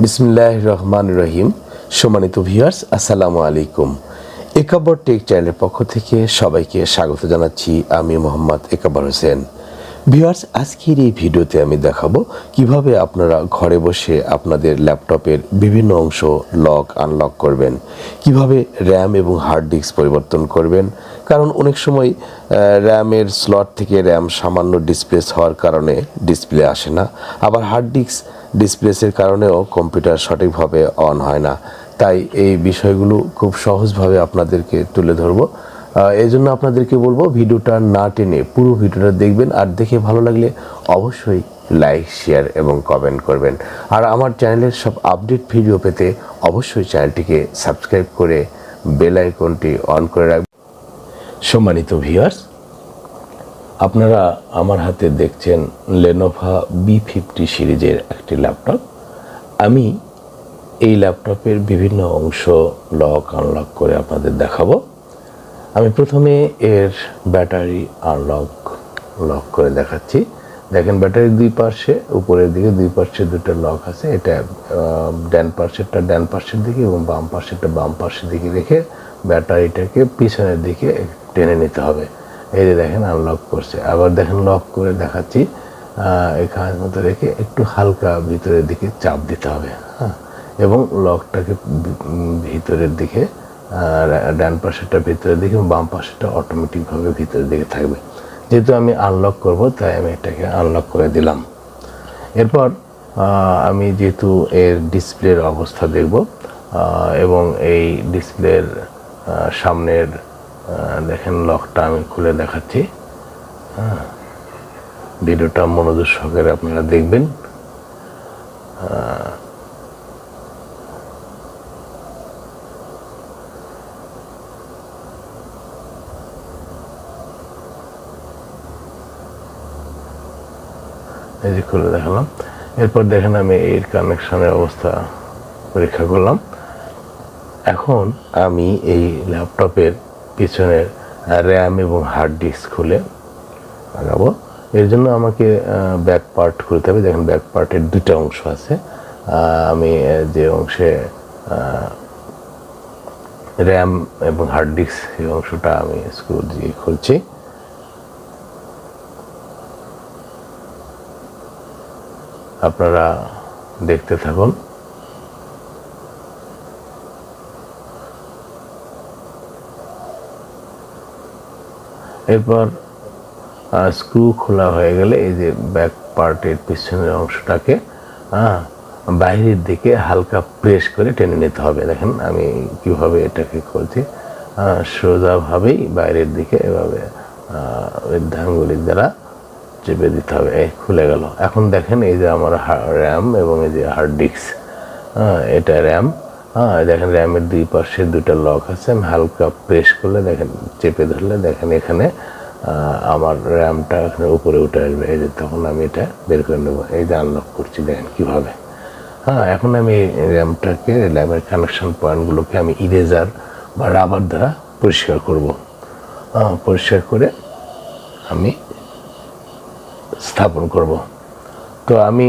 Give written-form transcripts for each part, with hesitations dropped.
বিসমিল্লাহির রহমানির রহিম। সম্মানিত ভিউয়ার্স, আসসালামু আলাইকুম। একাব্বর টেক চ্যানেলের পক্ষ থেকে সবাইকে স্বাগত জানাচ্ছি। আমি মোহাম্মদ একাব্বর হোসেন। ভিউয়ার্স, আজকের এই ভিডিওতে আমি দেখাবো কিভাবে আপনারা ঘরে বসে আপনাদের ল্যাপটপের বিভিন্ন অংশ লক আনলক করবেন, কিভাবে র্যাম এবং হার্ড ডিস্ক পরিবর্তন করবেন। কারণ অনেক সময় র্যামের স্লট থেকে র্যাম সামান্য ডিসপ্লেস হওয়ার কারণে ডিসপ্লে আসে না, আবার হার্ড ডিস্ক ডিসপ্লেসের কারণেও কম্পিউটার সঠিকভাবে অন হয় না। তাই এই বিষয়গুলো খুব সহজভাবে আপনাদেরকে তুলে ধরবো। এই জন্য আপনাদেরকে বলবো ভিডিওটা না টেনে পুরো ভিডিওটা দেখবেন, আর দেখে ভালো লাগলে অবশ্যই লাইক, শেয়ার এবং কমেন্ট করবেন। আর আমার চ্যানেলের সব আপডেট ভিডিও পেতে অবশ্যই চ্যানেলটিকে সাবস্ক্রাইব করে বেল আইকনটি অন করে রাখবেন। সম্মানিত ভিউয়ার্স, আপনারা আমার হাতে দেখছেন লেনোভো B50 সিরিজের একটি ল্যাপটপ। আমি এই ল্যাপটপের বিভিন্ন অংশ লক আনলক করে আপনাদের দেখাবো। আমি প্রথমে এর ব্যাটারি লক করে দেখাচ্ছি। দেখেন, ব্যাটারির দুই পাশে, উপরের দিকে দুই পাশে দুটো লক আছে। এটা ডান পাশেরটা ডান পাশের দিকে এবং বাম পাশেরটা বাম পাশের দিকে রেখে ব্যাটারিটাকে পিছনের দিকে টেনে নিতে হবে। এই যে দেখেন আনলক করছে। আবার দেখেন লক করে দেখাচ্ছি। এখানের মতো রেখে একটু হালকা ভিতরের দিকে চাপ দিতে হবে, হ্যাঁ, এবং লকটাকে ভিতরের দিকে, ডান পাশেরটা ভিতরের দিকে এবং বাম পাশেরটা অটোমেটিকভাবে ভিতরের দিকে থাকবে। যেহেতু আমি আনলক করব, তাই আমি এটাকে আনলক করে দিলাম। এরপর আমি যেহেতু এর ডিসপ্লের অবস্থা দেখব এবং এই ডিসপ্লের সামনের দেখেন লকটা আমি খুলে দেখাচ্ছি। ভিডিওটা মনোযোগ সহকারে আপনারা দেখবেন। এই যে খুলে দেখালাম। এরপর দেখেন আমি এর কানেকশনের অবস্থা পরীক্ষা করলাম। এখন আমি এই ল্যাপটপের পিছনের র্যাম এবং হার্ড ডিস্ক খুলে লাগাবো। এর জন্য আমাকে ব্যাক পার্ট খুলতে হবে। দেখেন, ব্যাক পার্টের দুটো অংশ আছে। আমি যে অংশে র্যাম এবং হার্ড ডিস্ক, এই অংশটা আমি স্ক্রু দিয়ে খুলছি। আপনারা দেখতে থাকুন। এরপর স্ক্রু খোলা হয়ে গেলে এই যে ব্যাক পার্টের পিছনের অংশটাকে বাইরের দিকে হালকা প্রেস করে টেনে নিতে হবে। দেখেন আমি কিভাবে এটাকে খুলছি। সোজাভাবেই বাইরের দিকে এভাবে আঙ্গুলের দ্বারা চেপে দিতে হবে। এই খুলে গেল। এখন দেখেন এই যে আমার র্যাম এবং এই যে হার্ড ডিস্ক, এটা র্যাম। দেখেন র্যামের দুই পাশে দুটো লক আছে। আমি হালকা প্রেস করলে, দেখেন চেপে ধরলে, দেখেন এখানে আমার র্যামটা এখানে উপরে উঠে আসবে। এই যে তখন আমি এটা বের করে নেবো। এই যে আনলক করছি, দেখেন কীভাবে। এখন আমি র্যামটাকে, র্যামের কানেকশন পয়েন্টগুলোকে আমি ইরেজার বা রাবার দ্বারা পরিষ্কার করব। পরিষ্কার করে আমি স্থাপন করব। তো আমি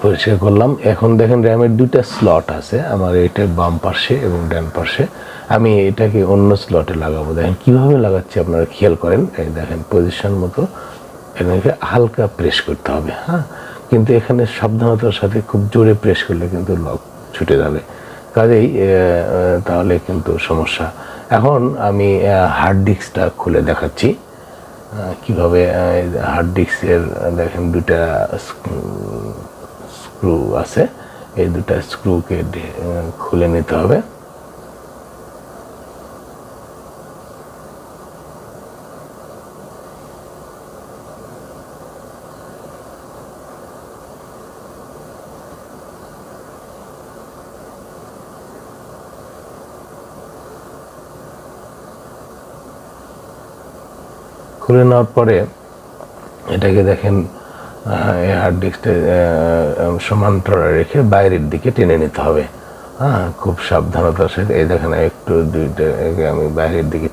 পরিষ্কার করলাম। এখন দেখেন র্যামের দুইটা স্লট আছে আমার, এটা বাম পাশে এবং ডান পাশে। আমি এটাকে অন্য স্লটে লাগাবো। দেখেন কীভাবে লাগাচ্ছি, আপনারা খেয়াল করেন। এই দেখেন পজিশন মতো এখানে হালকা প্রেস করতে হবে, কিন্তু এখানে সাবধানতার সাথে খুব জোরে প্রেস করলে কিন্তু লক ছুটে যাবে, কাজেই তাহলে কিন্তু সমস্যা। এখন আমি হার্ড ডিস্কটা খুলে দেখাচ্ছি কিভাবে। হার্ড ডিস্কের দেখেন দুটা স্ক্রু আছে। এই দুটা স্ক্রুকে খুলে নিতে হবে। খুলে নেওয়ার পরে এটাকে দেখেন এই হার্ড ডিস্কটা সমান্তরালে রেখে বাইরের দিকে টেনে নিতে হবে। খুব সাবধানতার সাথে। এই দেখেন একটু দুইটাকে আমি বাইরের দিকে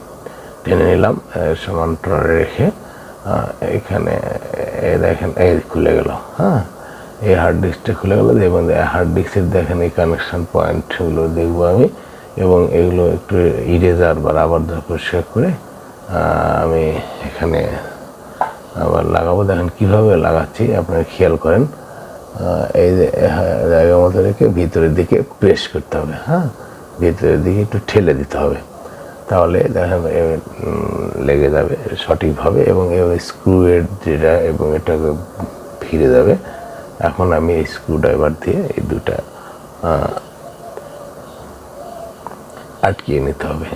টেনে নিলাম সমান্তরালে রেখে। এখানে দেখেন এই খুলে গেল। এই হার্ড ডিস্কটা খুলে গেল এবং হার্ড ডিস্কের দেখেন এই কানেকশন পয়েন্টগুলো দেখবো আমি, এবং এগুলো একটু ইরেজার বা রাবার দিয়ে পরিষ্কার করে আমি এখানে আবার লাগাবো। দেখেন কীভাবে লাগাচ্ছি আপনারা খেয়াল করেন। এই যে জায়গা মতো রেখে ভিতরের দিকে প্রেস করতে হবে, হ্যাঁ, ভিতরের দিকে একটু ঠেলে দিতে হবে, তাহলে দেখেন লেগে যাবে সঠিকভাবে এবং স্ক্রুয়ের যেটা এবং এটাকে ফিরে যাবে। এখন আমি এই স্ক্রু ড্রাইভার দিয়ে এই দুটা আটকিয়ে নিতে হবে।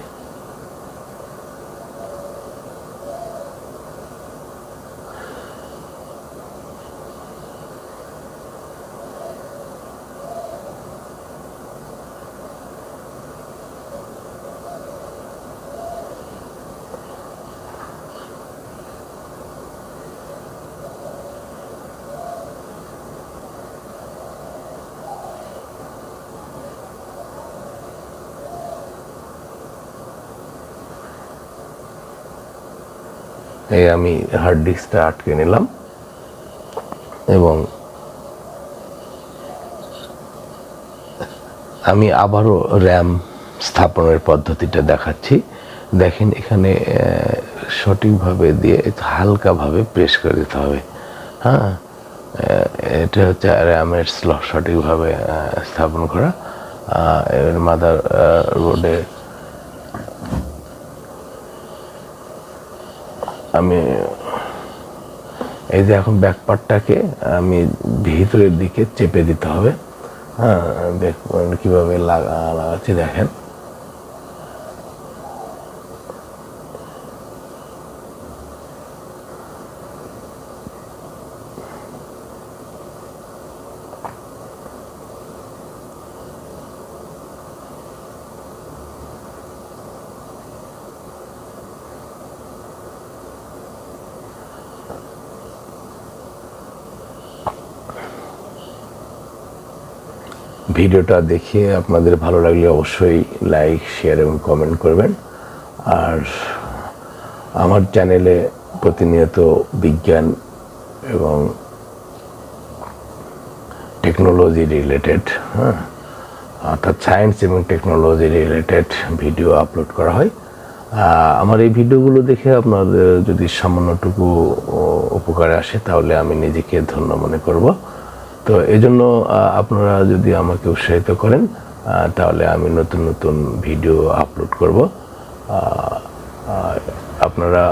এই আমি হার্ড ডিস্কটা আটকে নিলাম এবং আমি আবারও র্যাম স্থাপনের পদ্ধতিটা দেখাচ্ছি। দেখেন এখানে সঠিকভাবে দিয়ে হালকাভাবে প্রেস করে দিতে হবে, হ্যাঁ, এটা হচ্ছে র্যামের স্লট সঠিকভাবে স্থাপন করা। এর মাদার বোর্ডে আমি এই যে এখন ব্যাক পার্টটাকে আমি ভিতরের দিকে চেপে দিতে হবে, হ্যাঁ, দেখুন কীভাবে লাগাচ্ছি দেখেন। ভিডিওটা দেখে আপনাদের ভালো লাগলে অবশ্যই লাইক, শেয়ার এবং কমেন্ট করবেন। আর আমার চ্যানেলে প্রতিনিয়ত বিজ্ঞান এবং টেকনোলজি রিলেটেড, হ্যাঁ, অর্থাৎ সায়েন্স এবং টেকনোলজি রিলেটেড ভিডিও আপলোড করা হয়। আমার এই ভিডিওগুলো দেখে আপনাদের যদি সামান্যটুকু উপকারে আসে তাহলে আমি নিজেকে ধন্য মনে করব। তো এই জন্য আপনারা যদি আমাকে উৎসাহিত করেন তাহলে আমি নতুন নতুন ভিডিও আপলোড করব। আপনারা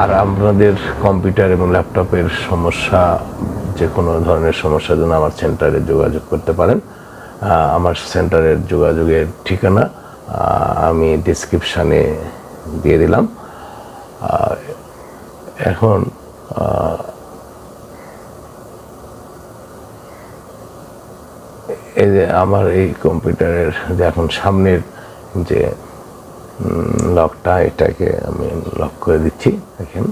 আর আপনাদের কম্পিউটার এবং ল্যাপটপের সমস্যা, যে কোনো ধরনের সমস্যার জন্য আমার সেন্টারে যোগাযোগ করতে পারেন। আমার সেন্টারের যোগাযোগের ঠিকানা আমি ডেসক্রিপশানে দিয়ে দিলাম। এখন এই যে আমার এই কম্পিউটারের যে এখন সামনের যে লকটা, এটাকে আমি লক করে দিচ্ছি। দেখেন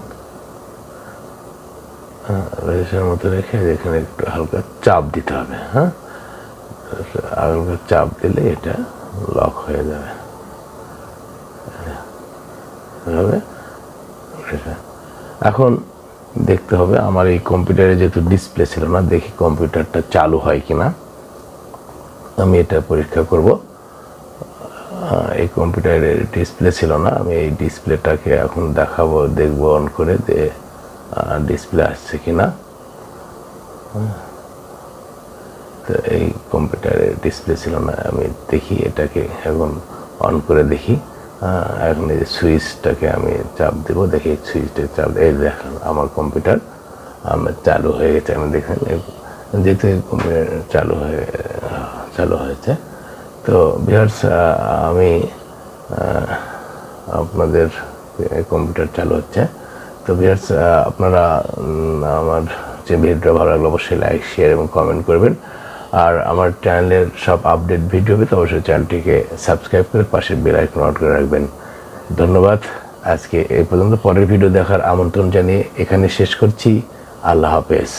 রেজিস্টারের মতো রেখে এখানে একটু হালকা চাপ দিতে হবে, হ্যাঁ, হালকা চাপ দিলে এটা লক হয়ে যাবে। এখন দেখতে হবে আমার এই কম্পিউটারে যেহেতু ডিসপ্লে ছিল না, দেখি কম্পিউটারটা চালু হয় কিনা, আমি এটা পরীক্ষা করব। এই কম্পিউটারের ডিসপ্লে ছিল না, আমি এই ডিসপ্লেটাকে এখন দেখাবো, দেখবো অন করে যে ডিসপ্লে আসছে কিনা। তো এই কম্পিউটারের ডিসপ্লে ছিল না, আমি দেখি এটাকে এখন অন করে দেখি। এখন এই যে সুইচটাকে আমি চাপ দেবো, দেখি সুইচটা চাপ, এই দেখেন আমার কম্পিউটার আমার চালু হয়ে গেছে। আমি দেখেন যেহেতু কম্পিউটার চালু হয়েছে। তো ভিউয়ার্স, আমি আপনাদের কম্পিউটার চালু হচ্ছে। তো ভিউয়ার্স, আপনারা আমার যে ভিডিওটা ভালো লাগলে অবশ্যই লাইক, শেয়ার এবং কমেন্ট করবেন। আর আমার চ্যানেলের সব আপডেট ভিডিও পেতে অবশ্যই চ্যানেলটিকে সাবস্ক্রাইব করে পাশে বেল আইকন অন করে রাখবেন। ধন্যবাদ। আজকে এই পর্যন্ত, পরের ভিডিও দেখার আমন্ত্রণ জানিয়ে এখানে শেষ করছি। আল্লাহ হাফেজ।